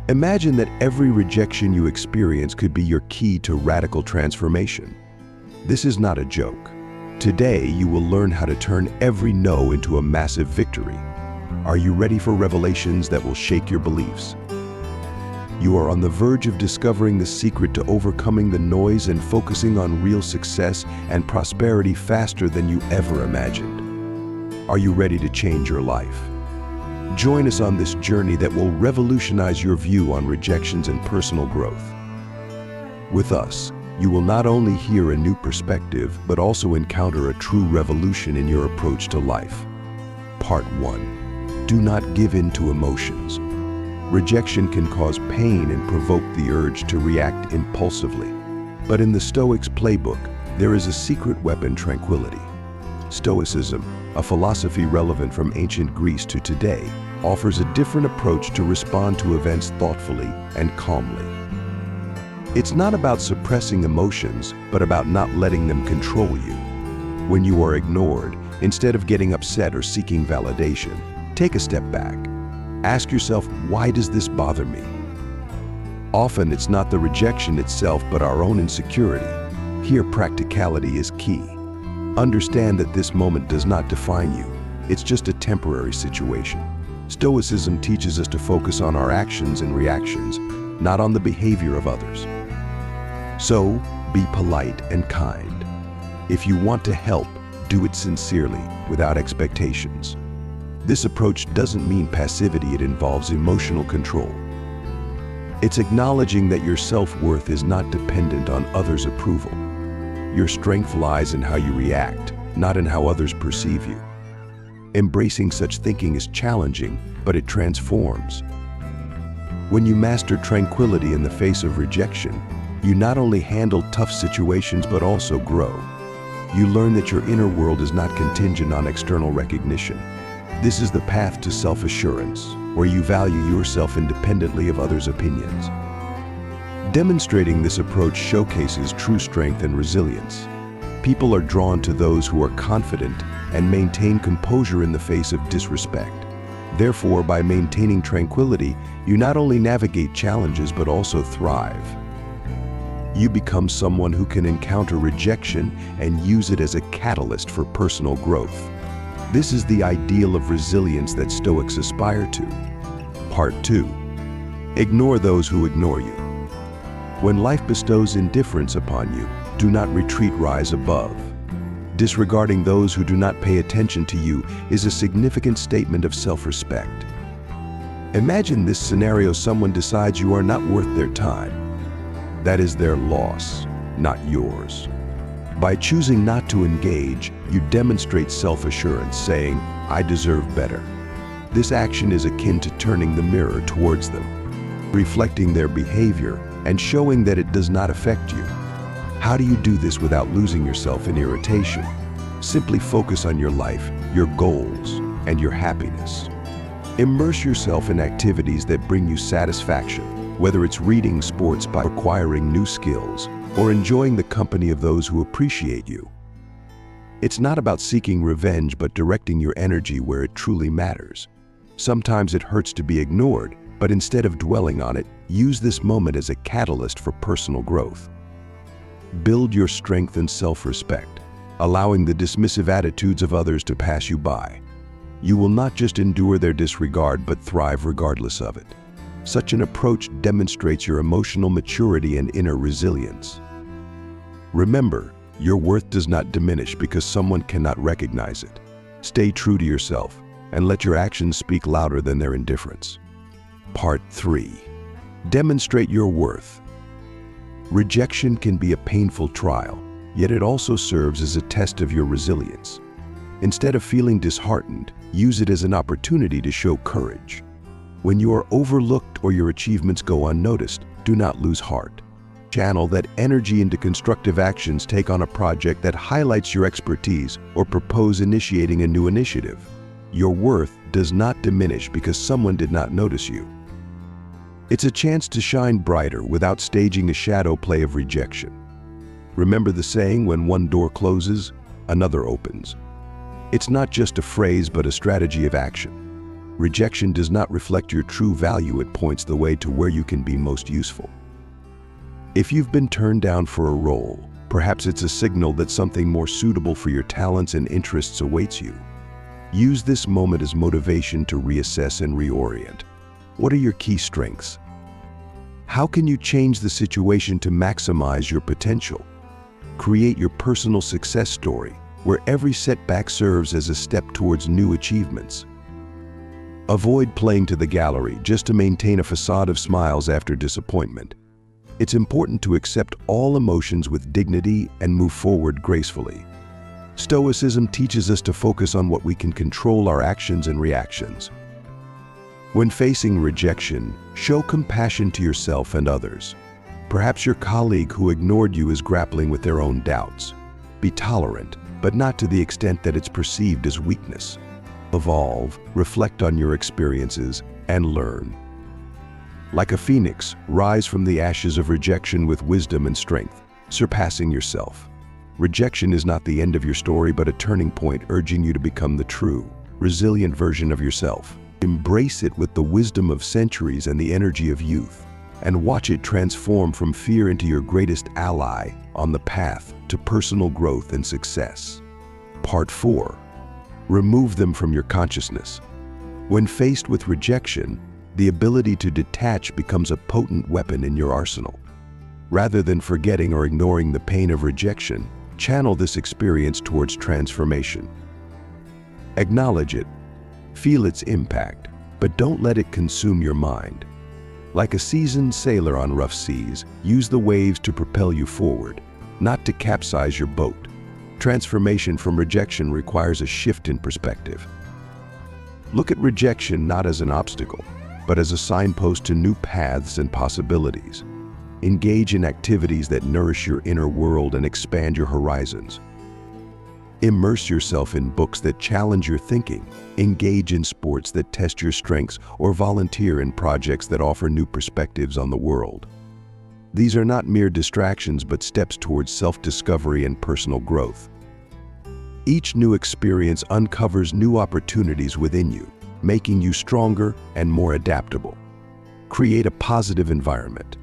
Imagine that every rejection you experience could be your key to radical transformation. This is not a joke. Today, you will learn how to turn every no into a massive victory. Are you ready for revelations that will shake your beliefs? You are on the verge of discovering the secret to overcoming the noise and focusing on real success and prosperity faster than you ever imagined. Are you ready to change your life? Join us on this journey that will revolutionize your view on rejections and personal growth. With us, you will not only hear a new perspective, but also encounter a true revolution in your approach to life. Part 1. Do not give in to emotions. Rejection can cause pain and provoke the urge to react impulsively. But in the Stoics playbook, there is a secret weapon: tranquility. Stoicism, a philosophy relevant from ancient Greece to today, offers a different approach to respond to events thoughtfully and calmly. It's not about suppressing emotions, but about not letting them control you. When you are ignored, instead of getting upset or seeking validation, take a step back. Ask yourself, why does this bother me? Often it's not the rejection itself, but our own insecurity. Here, practicality is key. Understand that this moment does not define you. It's just a temporary situation. Stoicism teaches us to focus on our actions and reactions, not on the behavior of others. So, be polite and kind. If you want to help, do it sincerely, without expectations. This approach doesn't mean passivity, it involves emotional control. It's acknowledging that your self-worth is not dependent on others' approval. Your strength lies in how you react, not in how others perceive you. Embracing such thinking is challenging, but it transforms. When you master tranquility in the face of rejection, you not only handle tough situations but also grow. You learn that your inner world is not contingent on external recognition. This is the path to self-assurance, where you value yourself independently of others' opinions. Demonstrating this approach showcases true strength and resilience. People are drawn to those who are confident and maintain composure in the face of disrespect. Therefore, by maintaining tranquility, you not only navigate challenges but also thrive. You become someone who can encounter rejection and use it as a catalyst for personal growth. This is the ideal of resilience that Stoics aspire to. Part 2. Ignore those who ignore you. When life bestows indifference upon you, do not retreat, rise above. Disregarding those who do not pay attention to you is a significant statement of self-respect. Imagine this scenario: someone decides you are not worth their time. That is their loss, not yours. By choosing not to engage, you demonstrate self-assurance, saying, "I deserve better." This action is akin to turning the mirror towards them, reflecting their behavior and showing that it does not affect you. How do you do this without losing yourself in irritation? Simply focus on your life, your goals, and your happiness. Immerse yourself in activities that bring you satisfaction, whether it's reading, sports, by acquiring new skills, or enjoying the company of those who appreciate you. It's not about seeking revenge, but directing your energy where it truly matters. Sometimes it hurts to be ignored, but instead of dwelling on it, use this moment as a catalyst for personal growth. Build your strength and self-respect, allowing the dismissive attitudes of others to pass you by. You will not just endure their disregard, but thrive regardless of it. Such an approach demonstrates your emotional maturity and inner resilience. Remember, your worth does not diminish because someone cannot recognize it. Stay true to yourself and let your actions speak louder than their indifference. Part 3. Demonstrate your worth. Rejection can be a painful trial, yet it also serves as a test of your resilience. Instead of feeling disheartened, use it as an opportunity to show courage. When you are overlooked or your achievements go unnoticed, do not lose heart. Channel that energy into constructive actions. Take on a project that highlights your expertise or propose initiating a new initiative. Your worth does not diminish because someone did not notice you. It's a chance to shine brighter without staging a shadow play of rejection. Remember the saying, when one door closes, another opens. It's not just a phrase, but a strategy of action. Rejection does not reflect your true value, it points the way to where you can be most useful. If you've been turned down for a role, perhaps it's a signal that something more suitable for your talents and interests awaits you. Use this moment as motivation to reassess and reorient. What are your key strengths? How can you change the situation to maximize your potential? Create your personal success story, where every setback serves as a step towards new achievements. Avoid playing to the gallery just to maintain a facade of smiles after disappointment. It's important to accept all emotions with dignity and move forward gracefully. Stoicism teaches us to focus on what we can control: our actions and reactions. When facing rejection, show compassion to yourself and others. Perhaps your colleague who ignored you is grappling with their own doubts. Be tolerant, but not to the extent that it's perceived as weakness. Evolve, reflect on your experiences, and learn. Like a phoenix, rise from the ashes of rejection with wisdom and strength, surpassing yourself. Rejection is not the end of your story, but a turning point urging you to become the true, resilient version of yourself. Embrace it with the wisdom of centuries and the energy of youth, and watch it transform from fear into your greatest ally on the path to personal growth and success. Part 4. Remove them from your consciousness. When faced with rejection, the ability to detach becomes a potent weapon in your arsenal. Rather than forgetting or ignoring the pain of rejection, channel this experience towards transformation. Acknowledge it. Feel its impact, but don't let it consume your mind. Like a seasoned sailor on rough seas, use the waves to propel you forward, not to capsize your boat. Transformation from rejection requires a shift in perspective. Look at rejection not as an obstacle, but as a signpost to new paths and possibilities. Engage in activities that nourish your inner world and expand your horizons. Immerse yourself in books that challenge your thinking, engage in sports that test your strengths, or volunteer in projects that offer new perspectives on the world. These are not mere distractions, but steps towards self-discovery and personal growth. Each new experience uncovers new opportunities within you, making you stronger and more adaptable. Create a positive environment.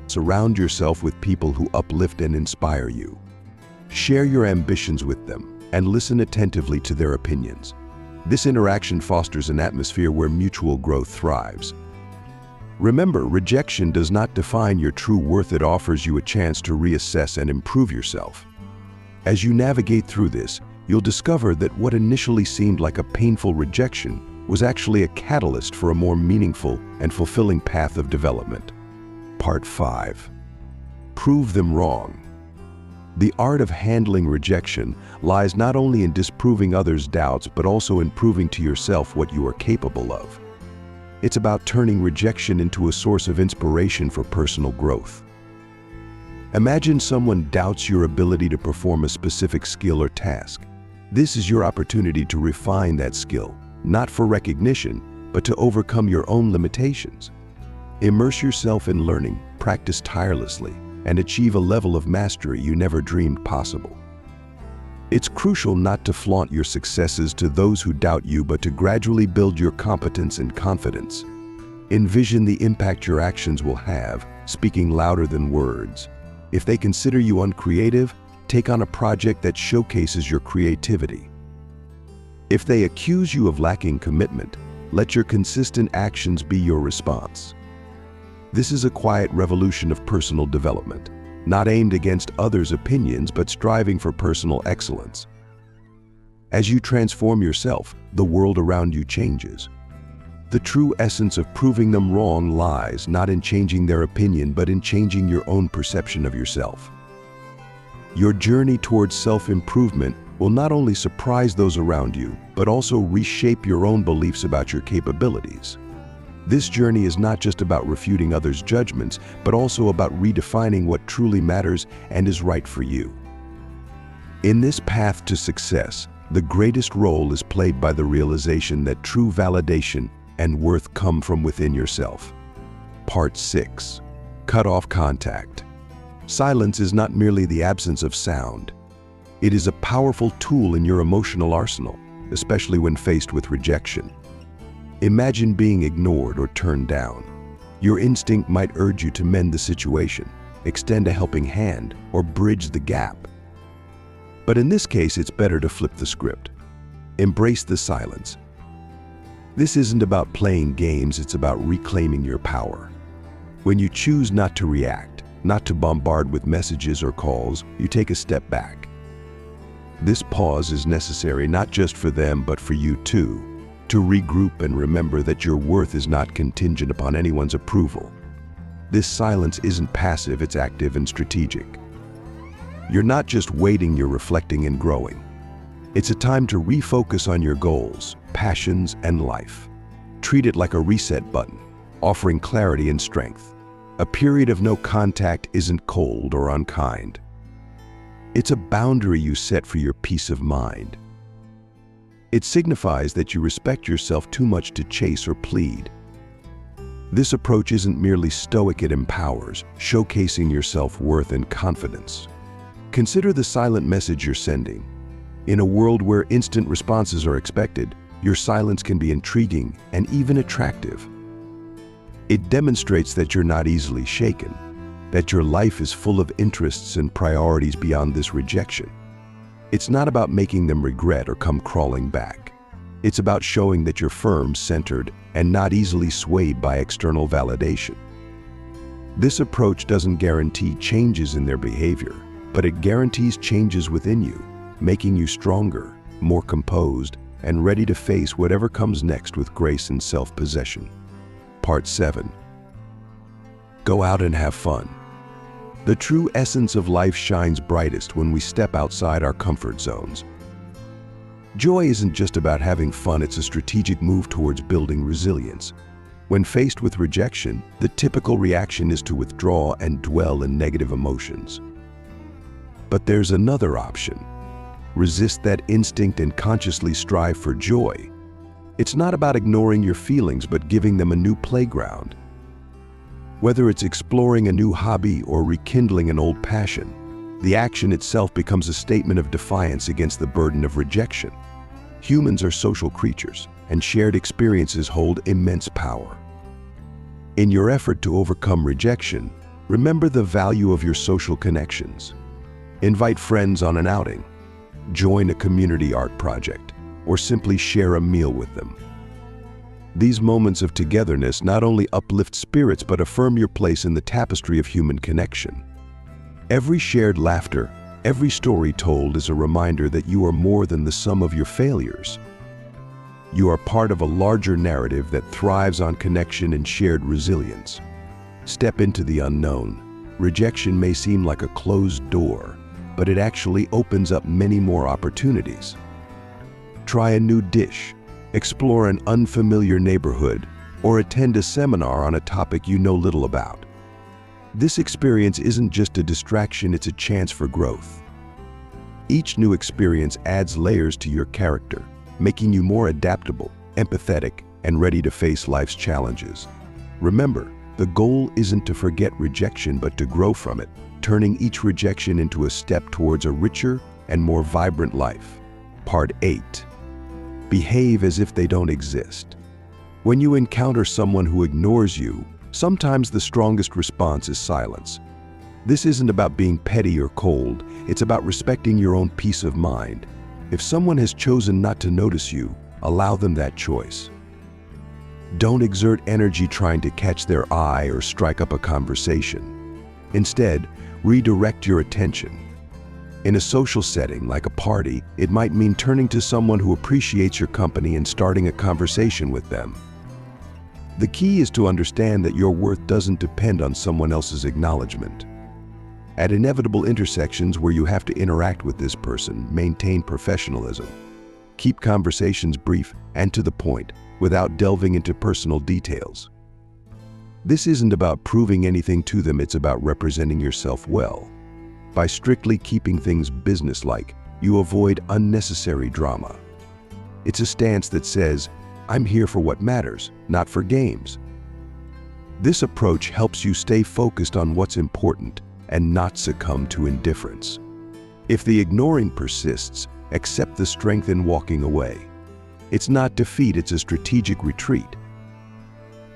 Surround yourself with people who uplift and inspire you. Share your ambitions with them and listen attentively to their opinions. This interaction fosters an atmosphere where mutual growth thrives. Remember, rejection does not define your true worth. It offers you a chance to reassess and improve yourself. As you navigate through this, you'll discover that what initially seemed like a painful rejection was actually a catalyst for a more meaningful and fulfilling path of development. Part 5. Prove them wrong. The art of handling rejection lies not only in disproving others' doubts, but also in proving to yourself what you are capable of. It's about turning rejection into a source of inspiration for personal growth. Imagine someone doubts your ability to perform a specific skill or task. This is your opportunity to refine that skill, not for recognition, but to overcome your own limitations. Immerse yourself in learning, practice tirelessly, and achieve a level of mastery you never dreamed possible. It's crucial not to flaunt your successes to those who doubt you, but to gradually build your competence and confidence. Envision the impact your actions will have, speaking louder than words. If they consider you uncreative, take on a project that showcases your creativity. If they accuse you of lacking commitment, let your consistent actions be your response. This is a quiet revolution of personal development, not aimed against others' opinions, but striving for personal excellence. As you transform yourself, the world around you changes. The true essence of proving them wrong lies not in changing their opinion, but in changing your own perception of yourself. Your journey towards self-improvement will not only surprise those around you, but also reshape your own beliefs about your capabilities. This journey is not just about refuting others' judgments, but also about redefining what truly matters and is right for you. In this path to success, the greatest role is played by the realization that true validation and worth come from within yourself. Part 6. Cut off contact. Silence is not merely the absence of sound. It is a powerful tool in your emotional arsenal, especially when faced with rejection. Imagine being ignored or turned down. Your instinct might urge you to mend the situation, extend a helping hand, or bridge the gap. But in this case, it's better to flip the script. Embrace the silence. This isn't about playing games, it's about reclaiming your power. When you choose not to react, not to bombard with messages or calls, you take a step back. This pause is necessary not just for them, but for you too, to regroup and remember that your worth is not contingent upon anyone's approval. This silence isn't passive, it's active and strategic. You're not just waiting, you're reflecting and growing. It's a time to refocus on your goals, passions, and life. Treat it like a reset button, offering clarity and strength. A period of no contact isn't cold or unkind. It's a boundary you set for your peace of mind. It signifies that you respect yourself too much to chase or plead. This approach isn't merely stoic, it empowers, showcasing your self-worth and confidence. Consider the silent message you're sending. In a world where instant responses are expected, your silence can be intriguing and even attractive. It demonstrates that you're not easily shaken, that your life is full of interests and priorities beyond this rejection. It's not about making them regret or come crawling back. It's about showing that you're firm, centered, and not easily swayed by external validation. This approach doesn't guarantee changes in their behavior, but it guarantees changes within you, making you stronger, more composed, and ready to face whatever comes next with grace and self-possession. Part 7. Go out and have fun. The true essence of life shines brightest when we step outside our comfort zones. Joy isn't just about having fun, it's a strategic move towards building resilience. When faced with rejection, the typical reaction is to withdraw and dwell in negative emotions. But there's another option. Resist that instinct and consciously strive for joy. It's not about ignoring your feelings, but giving them a new playground. Whether it's exploring a new hobby or rekindling an old passion, the action itself becomes a statement of defiance against the burden of rejection. Humans are social creatures, and shared experiences hold immense power. In your effort to overcome rejection, remember the value of your social connections. Invite friends on an outing, join a community art project, or simply share a meal with them. These moments of togetherness not only uplift spirits but affirm your place in the tapestry of human connection. Every shared laughter, every story told is a reminder that you are more than the sum of your failures. You are part of a larger narrative that thrives on connection and shared resilience. Step into the unknown. Rejection may seem like a closed door, but it actually opens up many more opportunities. Try a new dish, explore an unfamiliar neighborhood, or attend a seminar on a topic you know little about. This experience isn't just a distraction, it's a chance for growth. Each new experience adds layers to your character, making you more adaptable, empathetic, and ready to face life's challenges. Remember, the goal isn't to forget rejection but to grow from it, turning each rejection into a step towards a richer and more vibrant life. Part 8. Behave as if they don't exist. When you encounter someone who ignores you, sometimes the strongest response is silence. This isn't about being petty or cold, it's about respecting your own peace of mind. If someone has chosen not to notice you, allow them that choice. Don't exert energy trying to catch their eye or strike up a conversation. Instead, redirect your attention. In a social setting like a party, it might mean turning to someone who appreciates your company and starting a conversation with them. The key is to understand that your worth doesn't depend on someone else's acknowledgement. At inevitable intersections where you have to interact with this person, maintain professionalism. Keep conversations brief and to the point, without delving into personal details. This isn't about proving anything to them, it's about representing yourself well. By strictly keeping things businesslike, you avoid unnecessary drama. It's a stance that says, I'm here for what matters, not for games. This approach helps you stay focused on what's important and not succumb to indifference. If the ignoring persists, accept the strength in walking away. It's not defeat, it's a strategic retreat.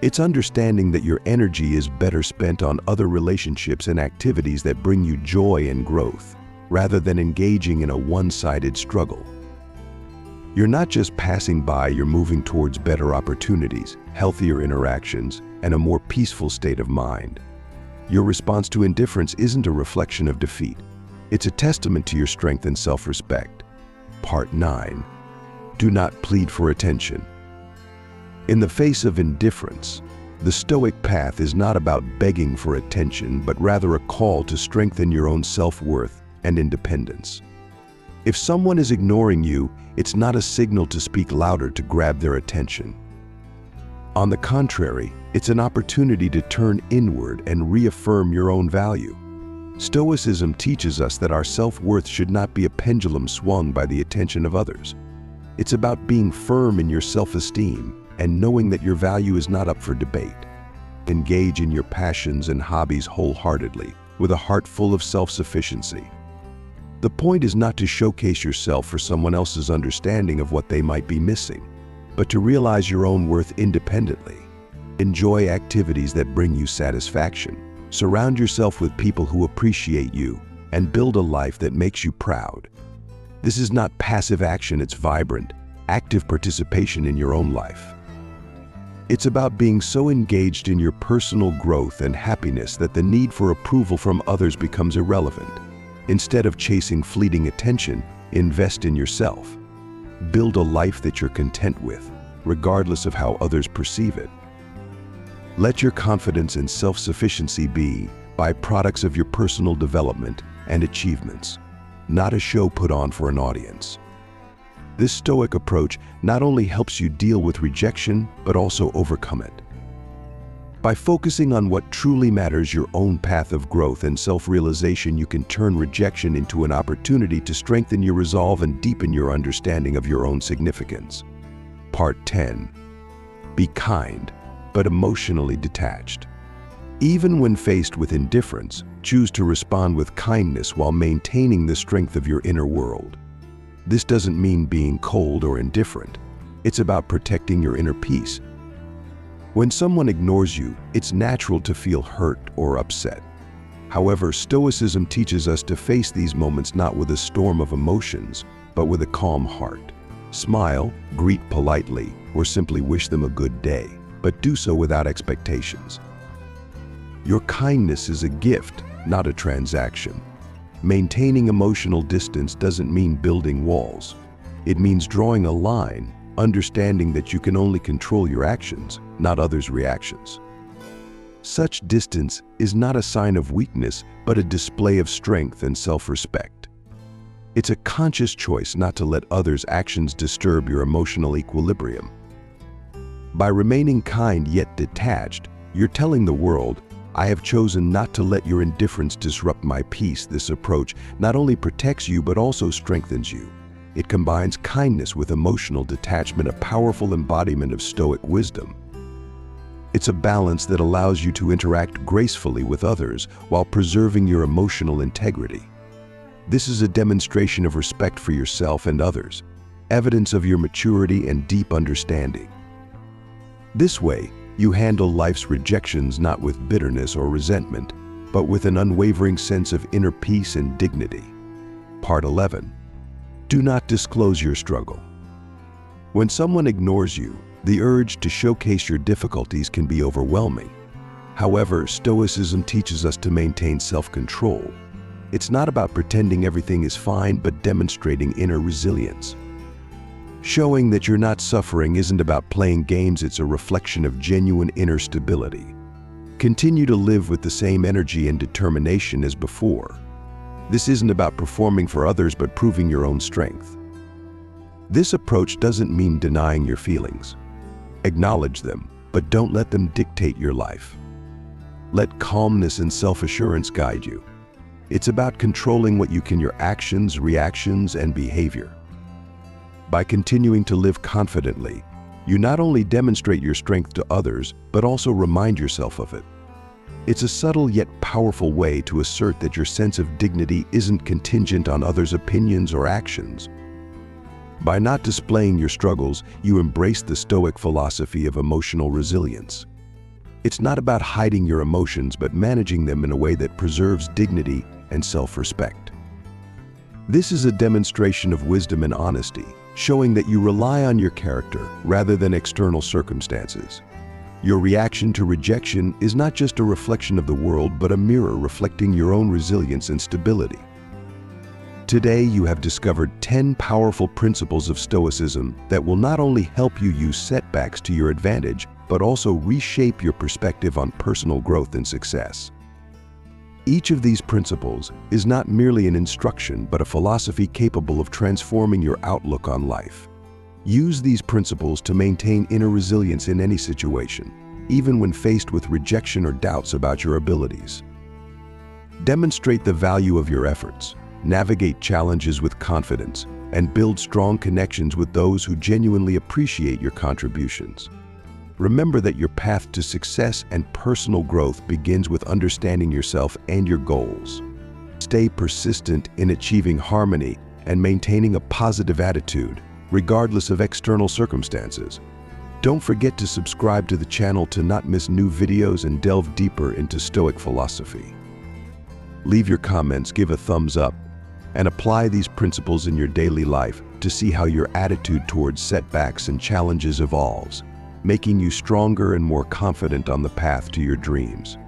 It's understanding that your energy is better spent on other relationships and activities that bring you joy and growth, rather than engaging in a one-sided struggle. You're not just passing by, you're moving towards better opportunities, healthier interactions, and a more peaceful state of mind. Your response to indifference isn't a reflection of defeat. It's a testament to your strength and self-respect. Part 9. Do not plead for attention. In the face of indifference, the Stoic path is not about begging for attention, but rather a call to strengthen your own self-worth and independence. If someone is ignoring you, it's not a signal to speak louder to grab their attention. On the contrary, it's an opportunity to turn inward and reaffirm your own value. Stoicism teaches us that our self-worth should not be a pendulum swung by the attention of others. It's about being firm in your self-esteem and knowing that your value is not up for debate. Engage in your passions and hobbies wholeheartedly, with a heart full of self-sufficiency. The point is not to showcase yourself for someone else's understanding of what they might be missing, but to realize your own worth independently. Enjoy activities that bring you satisfaction. Surround yourself with people who appreciate you, and build a life that makes you proud. This is not passive action, it's vibrant, active participation in your own life. It's about being so engaged in your personal growth and happiness that the need for approval from others becomes irrelevant. Instead of chasing fleeting attention, invest in yourself. Build a life that you're content with, regardless of how others perceive it. Let your confidence and self-sufficiency be byproducts of your personal development and achievements, not a show put on for an audience. This Stoic approach not only helps you deal with rejection, but also overcome it. By focusing on what truly matters, your own path of growth and self-realization, you can turn rejection into an opportunity to strengthen your resolve and deepen your understanding of your own significance. Part 10. Be kind, but emotionally detached. Even when faced with indifference, choose to respond with kindness while maintaining the strength of your inner world. This doesn't mean being cold or indifferent. It's about protecting your inner peace. When someone ignores you, it's natural to feel hurt or upset. However, Stoicism teaches us to face these moments not with a storm of emotions, but with a calm heart. Smile, greet politely, or simply wish them a good day, but do so without expectations. Your kindness is a gift, not a transaction. Maintaining emotional distance doesn't mean building walls. It means drawing a line, understanding that you can only control your actions, not others' reactions. Such distance is not a sign of weakness, but a display of strength and self-respect. It's a conscious choice not to let others' actions disturb your emotional equilibrium. By remaining kind yet detached, you're telling the world, I have chosen not to let your indifference disrupt my peace. This approach not only protects you but also strengthens you. It combines kindness with emotional detachment, a powerful embodiment of Stoic wisdom. It's a balance that allows you to interact gracefully with others while preserving your emotional integrity. This is a demonstration of respect for yourself and others, evidence of your maturity and deep understanding. This way, you handle life's rejections not with bitterness or resentment, but with an unwavering sense of inner peace and dignity. Part 11. Do not disclose your struggle. When someone ignores you, the urge to showcase your difficulties can be overwhelming. However, Stoicism teaches us to maintain self-control. It's not about pretending everything is fine, but demonstrating inner resilience. Showing that you're not suffering isn't about playing games, it's a reflection of genuine inner stability. Continue to live with the same energy and determination as before. This isn't about performing for others, but proving your own strength. This approach doesn't mean denying your feelings. Acknowledge them, but don't let them dictate your life. Let calmness and self-assurance guide you. It's about controlling what you can, your actions, reactions, and behavior. By continuing to live confidently, you not only demonstrate your strength to others, but also remind yourself of it. It's a subtle yet powerful way to assert that your sense of dignity isn't contingent on others' opinions or actions. By not displaying your struggles, you embrace the Stoic philosophy of emotional resilience. It's not about hiding your emotions, but managing them in a way that preserves dignity and self-respect. This is a demonstration of wisdom and honesty, showing that you rely on your character rather than external circumstances. Your reaction to rejection is not just a reflection of the world, but a mirror reflecting your own resilience and stability. Today, you have discovered 10 powerful principles of Stoicism that will not only help you use setbacks to your advantage, but also reshape your perspective on personal growth and success. Each of these principles is not merely an instruction, but a philosophy capable of transforming your outlook on life. Use these principles to maintain inner resilience in any situation, even when faced with rejection or doubts about your abilities. Demonstrate the value of your efforts, navigate challenges with confidence, and build strong connections with those who genuinely appreciate your contributions. Remember that your path to success and personal growth begins with understanding yourself and your goals. Stay persistent in achieving harmony and maintaining a positive attitude, regardless of external circumstances. Don't forget to subscribe to the channel to not miss new videos and delve deeper into Stoic philosophy. Leave your comments, give a thumbs up, and apply these principles in your daily life to see how your attitude towards setbacks and challenges evolves, making you stronger and more confident on the path to your dreams.